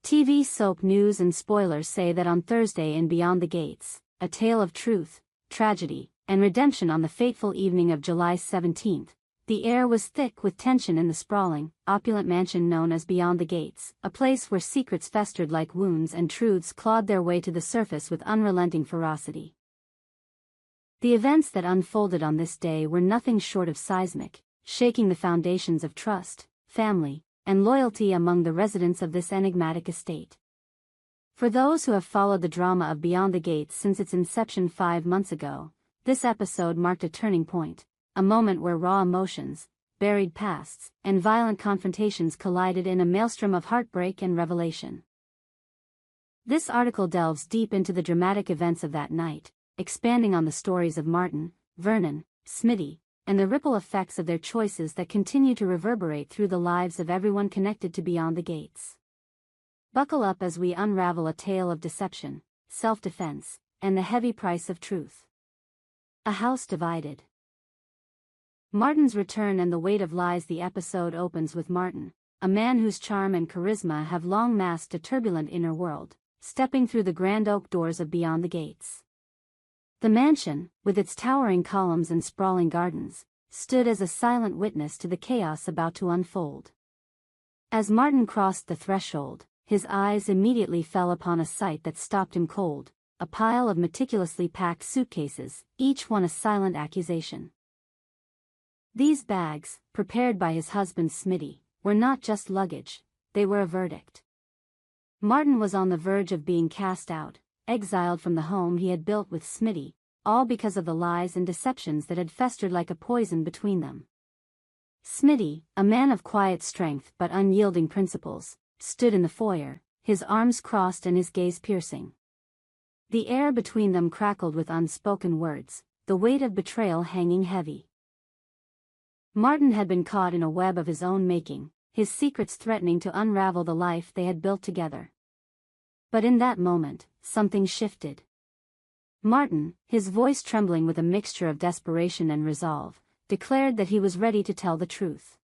TV soap news and spoilers say that on Thursday in Beyond the Gates, a tale of truth, tragedy, and redemption on the fateful evening of July 17, the air was thick with tension in the sprawling, opulent mansion known as Beyond the Gates, a place where secrets festered like wounds and truths clawed their way to the surface with unrelenting ferocity. The events that unfolded on this day were nothing short of seismic, shaking the foundations of trust, family, and loyalty among the residents of this enigmatic estate. For those who have followed the drama of Beyond the Gates since its inception 5 months ago, this episode marked a turning point, a moment where raw emotions, buried pasts, and violent confrontations collided in a maelstrom of heartbreak and revelation. This article delves deep into the dramatic events of that night, expanding on the stories of Martin, Vernon, Smitty, and the ripple effects of their choices that continue to reverberate through the lives of everyone connected to Beyond the Gates. Buckle up as we unravel a tale of deception, self-defense, and the heavy price of truth. A house divided. Martin's return and the weight of lies. The episode opens with Martin, a man whose charm and charisma have long masked a turbulent inner world, stepping through the grand oak doors of Beyond the Gates. The mansion, with its towering columns and sprawling gardens, stood as a silent witness to the chaos about to unfold. As Martin crossed the threshold, his eyes immediately fell upon a sight that stopped him cold, a pile of meticulously packed suitcases, each one a silent accusation. These bags, prepared by his husband Smitty, were not just luggage, they were a verdict. Martin was on the verge of being cast out, exiled from the home he had built with Smitty, all because of the lies and deceptions that had festered like a poison between them. Smitty, a man of quiet strength but unyielding principles, stood in the foyer, his arms crossed and his gaze piercing. The air between them crackled with unspoken words, the weight of betrayal hanging heavy. Martin had been caught in a web of his own making, his secrets threatening to unravel the life they had built together. But in that moment, something shifted. Martin, his voice trembling with a mixture of desperation and resolve, declared that he was ready to tell the truth.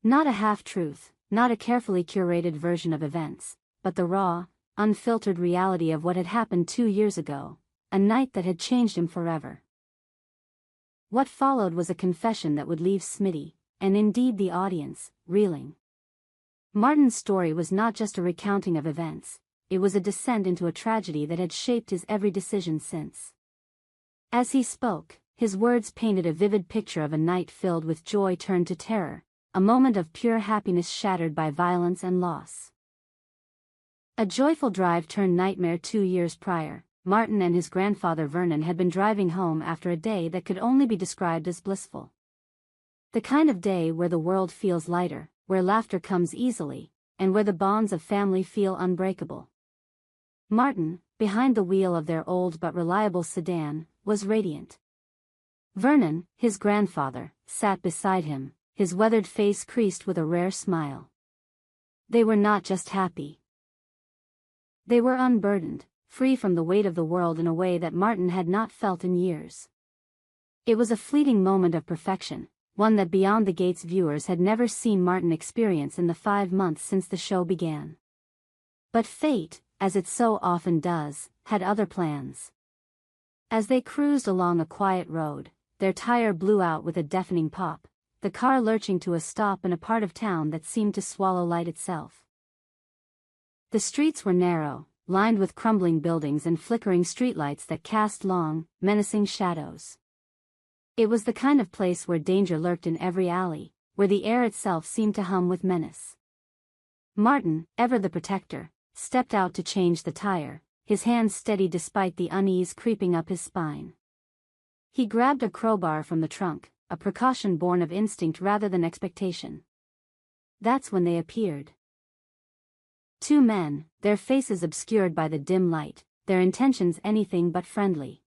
Not a half-truth, not a carefully curated version of events, but the raw, unfiltered reality of what had happened 2 years ago, a night that had changed him forever. What followed was a confession that would leave Smitty, and indeed the audience, reeling. Martin's story was not just a recounting of events, it was a descent into a tragedy that had shaped his every decision since. As he spoke, his words painted a vivid picture of a night filled with joy turned to terror, a moment of pure happiness shattered by violence and loss. A joyful drive turned nightmare. 2 years prior, Martin and his grandfather Vernon had been driving home after a day that could only be described as blissful. The kind of day where the world feels lighter, where laughter comes easily, and where the bonds of family feel unbreakable. Martin, behind the wheel of their old but reliable sedan, was radiant. Vernon, his grandfather, sat beside him, his weathered face creased with a rare smile. They were not just happy. They were unburdened, free from the weight of the world in a way that Martin had not felt in years. It was a fleeting moment of perfection, one that Beyond the Gates viewers had never seen Martin experience in the 5 months since the show began. But fate, as it so often does, had other plans. As they cruised along a quiet road, their tire blew out with a deafening pop, the car lurching to a stop in a part of town that seemed to swallow light itself. The streets were narrow, lined with crumbling buildings and flickering streetlights that cast long, menacing shadows. It was the kind of place where danger lurked in every alley, where the air itself seemed to hum with menace. Martin, ever the protector, stepped out to change the tire, his hands steady despite the unease creeping up his spine. He grabbed a crowbar from the trunk, a precaution born of instinct rather than expectation. That's when they appeared. 2 men, their faces obscured by the dim light, their intentions anything but friendly.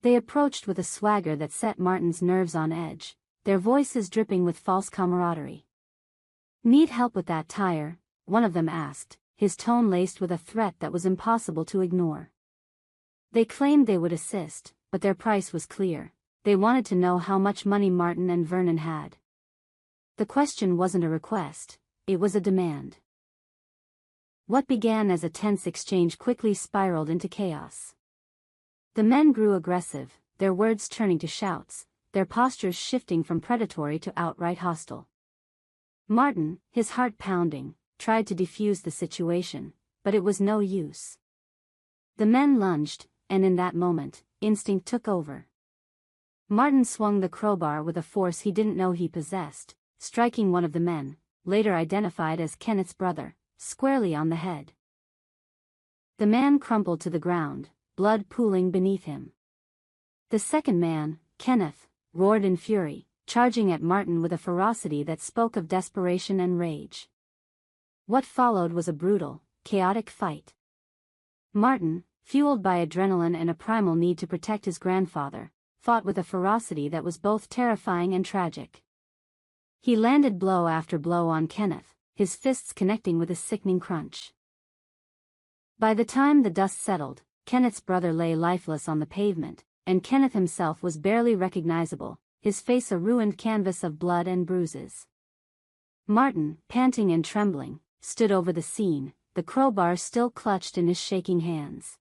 They approached with a swagger that set Martin's nerves on edge, their voices dripping with false camaraderie. "Need help with that tire?" one of them asked, his tone laced with a threat that was impossible to ignore. They claimed they would assist, but their price was clear. They wanted to know how much money Martin and Vernon had. The question wasn't a request, it was a demand. What began as a tense exchange quickly spiraled into chaos. The men grew aggressive, their words turning to shouts, their postures shifting from predatory to outright hostile. Martin, his heart pounding, tried to defuse the situation, but it was no use. The men lunged, and in that moment, instinct took over. Martin swung the crowbar with a force he didn't know he possessed, striking one of the men, later identified as Kenneth's brother, squarely on the head. The man crumpled to the ground, blood pooling beneath him. The second man, Kenneth, roared in fury, charging at Martin with a ferocity that spoke of desperation and rage. What followed was a brutal, chaotic fight. Martin, fueled by adrenaline and a primal need to protect his grandfather, fought with a ferocity that was both terrifying and tragic. He landed blow after blow on Kenneth, his fists connecting with a sickening crunch. By the time the dust settled, Kenneth's brother lay lifeless on the pavement, and Kenneth himself was barely recognizable, his face a ruined canvas of blood and bruises. Martin, panting and trembling, stood over the scene, the crowbar still clutched in his shaking hands.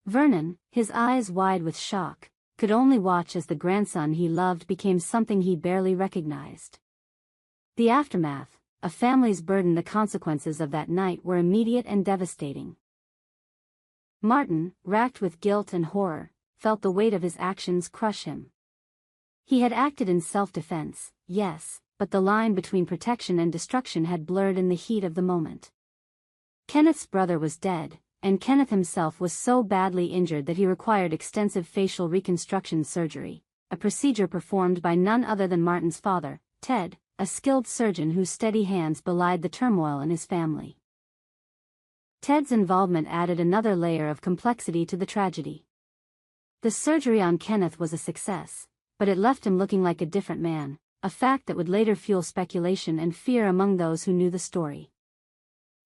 Vernon, his eyes wide with shock, could only watch as the grandson he loved became something he barely recognized. The aftermath, a family's burden. The consequences of that night were immediate and devastating. Martin, racked with guilt and horror, felt the weight of his actions crush him. He had acted in self-defense, yes, but the line between protection and destruction had blurred in the heat of the moment. Kenneth's brother was dead, and Kenneth himself was so badly injured that he required extensive facial reconstruction surgery, a procedure performed by none other than Martin's father, Ted, a skilled surgeon whose steady hands belied the turmoil in his family. Ted's involvement added another layer of complexity to the tragedy. The surgery on Kenneth was a success, but it left him looking like a different man, a fact that would later fuel speculation and fear among those who knew the story.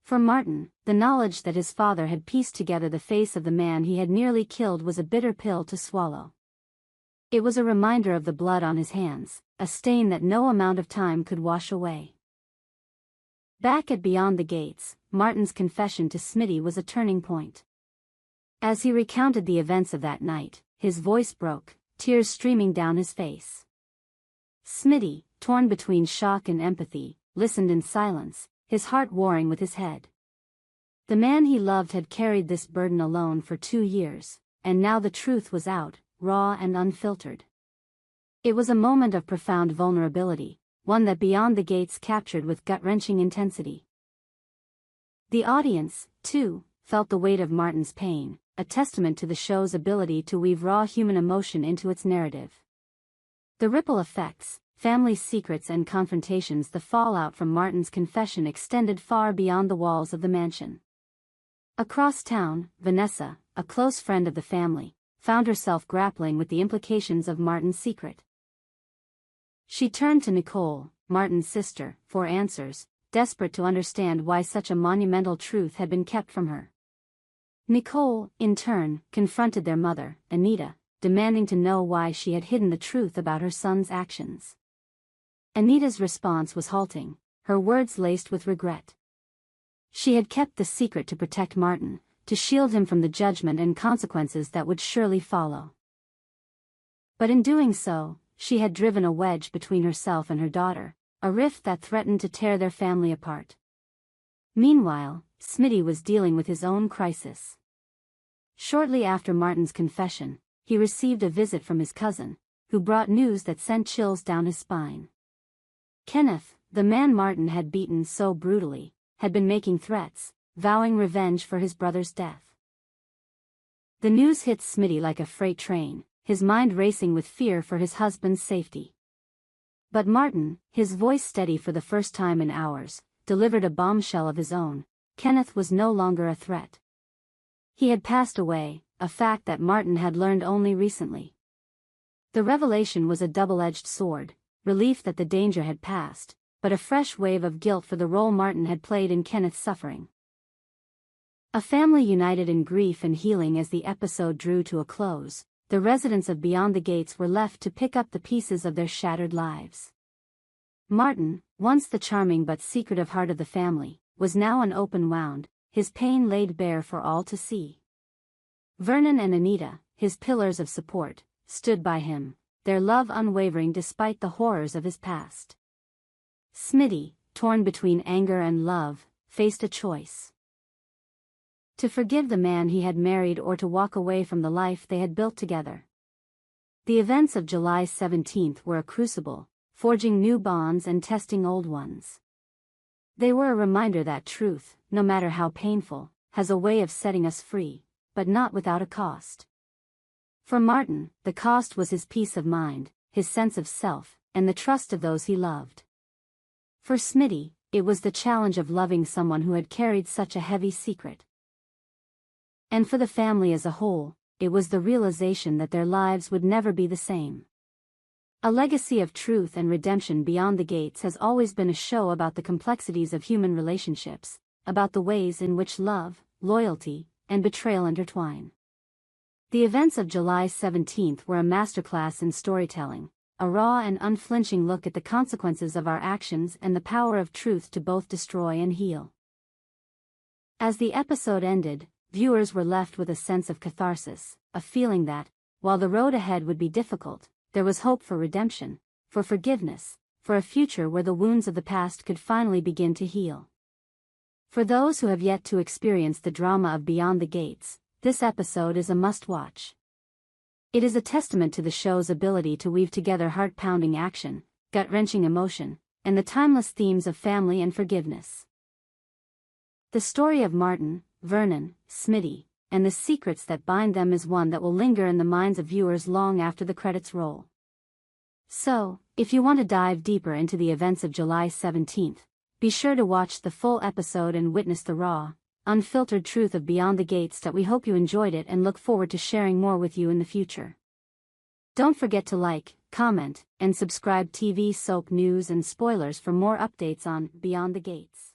For Martin, the knowledge that his father had pieced together the face of the man he had nearly killed was a bitter pill to swallow. It was a reminder of the blood on his hands, a stain that no amount of time could wash away. Back at Beyond the Gates, Martin's confession to Smitty was a turning point. As he recounted the events of that night, his voice broke, tears streaming down his face. Smitty, torn between shock and empathy, listened in silence, his heart warring with his head. The man he loved had carried this burden alone for 2 years, and now the truth was out, raw and unfiltered. It was a moment of profound vulnerability, one that Beyond the Gates captured with gut-wrenching intensity. The audience, too, felt the weight of Martin's pain, a testament to the show's ability to weave raw human emotion into its narrative. The ripple effects, family secrets and confrontations. The fallout from Martin's confession extended far beyond the walls of the mansion. Across town, Vanessa, a close friend of the family, found herself grappling with the implications of Martin's secret. She turned to Nicole, Martin's sister, for answers, desperate to understand why such a monumental truth had been kept from her. Nicole, in turn, confronted their mother, Anita, demanding to know why she had hidden the truth about her son's actions. Anita's response was halting, her words laced with regret. She had kept the secret to protect Martin, to shield him from the judgment and consequences that would surely follow. But in doing so, she had driven a wedge between herself and her daughter, a rift that threatened to tear their family apart. Meanwhile, Smitty was dealing with his own crisis. Shortly after Martin's confession, he received a visit from his cousin, who brought news that sent chills down his spine. Kenneth, the man Martin had beaten so brutally, had been making threats, vowing revenge for his brother's death. The news hit Smitty like a freight train, his mind racing with fear for his husband's safety. But Martin, his voice steady for the first time in hours, delivered a bombshell of his own. Kenneth was no longer a threat. He had passed away, a fact that Martin had learned only recently. The revelation was a double-edged sword, relief that the danger had passed, but a fresh wave of guilt for the role Martin had played in Kenneth's suffering. A family united in grief and healing. As the episode drew to a close, the residents of Beyond the Gates were left to pick up the pieces of their shattered lives. Martin, once the charming but secretive heart of the family, was now an open wound, his pain laid bare for all to see. Vernon and Anita, his pillars of support, stood by him, their love unwavering despite the horrors of his past. Smitty, torn between anger and love, faced a choice: to forgive the man he had married or to walk away from the life they had built together. The events of July 17th were a crucible, forging new bonds and testing old ones. They were a reminder that truth, no matter how painful, has a way of setting us free, but not without a cost. For Martin, the cost was his peace of mind, his sense of self, and the trust of those he loved. For Smitty, it was the challenge of loving someone who had carried such a heavy secret. And for the family as a whole, it was the realization that their lives would never be the same. A Legacy of Truth and Redemption Beyond the Gates has always been a show about the complexities of human relationships, about the ways in which love, loyalty, and betrayal intertwine. The events of July 17th were a masterclass in storytelling, a raw and unflinching look at the consequences of our actions and the power of truth to both destroy and heal. As the episode ended, viewers were left with a sense of catharsis, a feeling that, while the road ahead would be difficult, there was hope for redemption, for forgiveness, for a future where the wounds of the past could finally begin to heal. For those who have yet to experience the drama of Beyond the Gates, this episode is a must-watch. It is a testament to the show's ability to weave together heart-pounding action, gut-wrenching emotion, and the timeless themes of family and forgiveness. The story of Martin, Vernon, Smitty, and the secrets that bind them is one that will linger in the minds of viewers long after the credits roll. So, if you want to dive deeper into the events of July 17th, be sure to watch the full episode and witness the raw, unfiltered truth of Beyond the Gates. We hope you enjoyed it and look forward to sharing more with you in the future. Don't forget to like, comment, and subscribe. TV soap news and spoilers for more updates on Beyond the Gates.